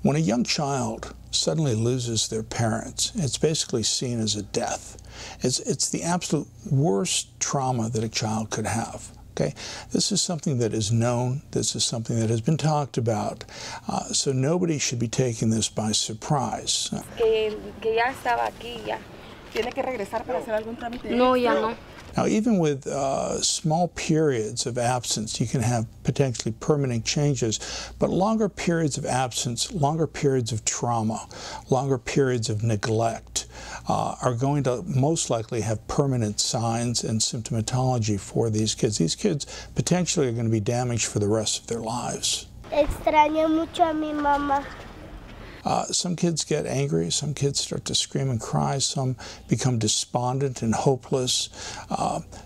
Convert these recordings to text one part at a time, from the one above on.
When a young child suddenly loses their parents, it's basically seen as a death. It's the absolute worst trauma that a child could have. Okay? This is something that is known. This is something that has been talked about. So nobody should be taking this by surprise. No, ya no. Now, even with small periods of absence, you can have potentially permanent changes, but longer periods of absence, longer periods of trauma, longer periods of neglect are going to most likely have permanent signs and symptomatology for these kids. These kids potentially are going to be damaged for the rest of their lives. Extraño mucho a mi mamá. Some kids get angry, some kids start to scream and cry, some become despondent and hopeless,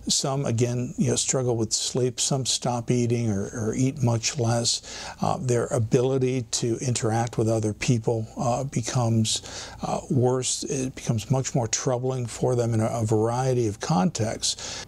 some again struggle with sleep, some stop eating or eat much less. Their ability to interact with other people becomes worse. It becomes much more troubling for them in a variety of contexts.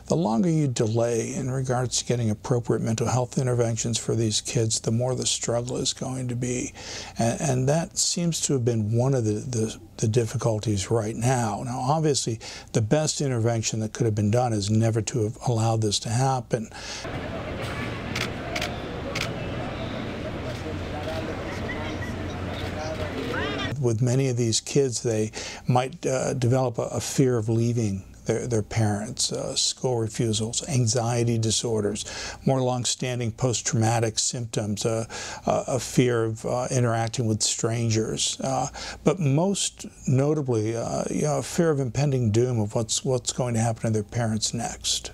The longer you delay in regards to getting appropriate mental health interventions for these kids, the more the struggle is going to be. And that seems to have been one of the difficulties right now. Now, obviously, the best intervention that could have been done is never to have allowed this to happen. With many of these kids, they might develop a fear of leaving their parents, school refusals, anxiety disorders, more long-standing post-traumatic symptoms, a fear of interacting with strangers, but most notably, a fear of impending doom of what's going to happen to their parents next.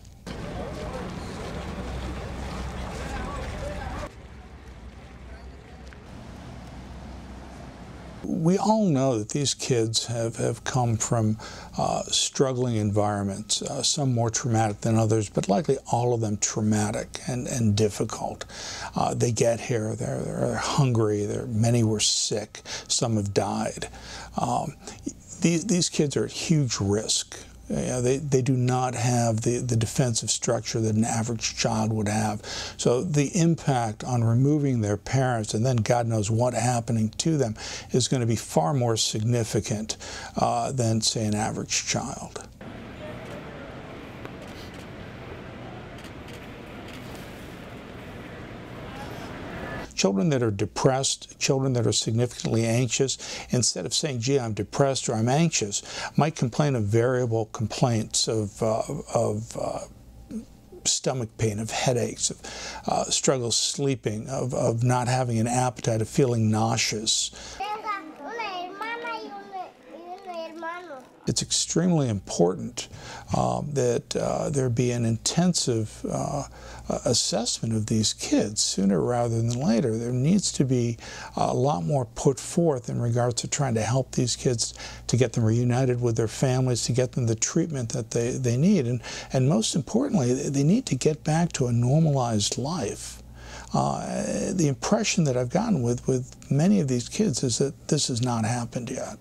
We all know that these kids have come from struggling environments, some more traumatic than others, but likely all of them traumatic and difficult. They get here, they're hungry, many were sick, some have died. These kids are at huge risk. They do not have the defensive structure that an average child would have. So the impact on removing their parents and then God knows what happening to them is going to be far more significant than, say, an average child. Children that are depressed, children that are significantly anxious, instead of saying, gee, I'm depressed or I'm anxious, might complain of variable complaints of stomach pain, of headaches, of struggles sleeping, of not having an appetite, of feeling nauseous. It's extremely important that there be an intensive assessment of these kids sooner rather than later. There needs to be a lot more put forth in regards to trying to help these kids to get them reunited with their families, to get them the treatment that they need. And most importantly, they need to get back to a normalized life. The impression that I've gotten with many of these kids is that this has not happened yet.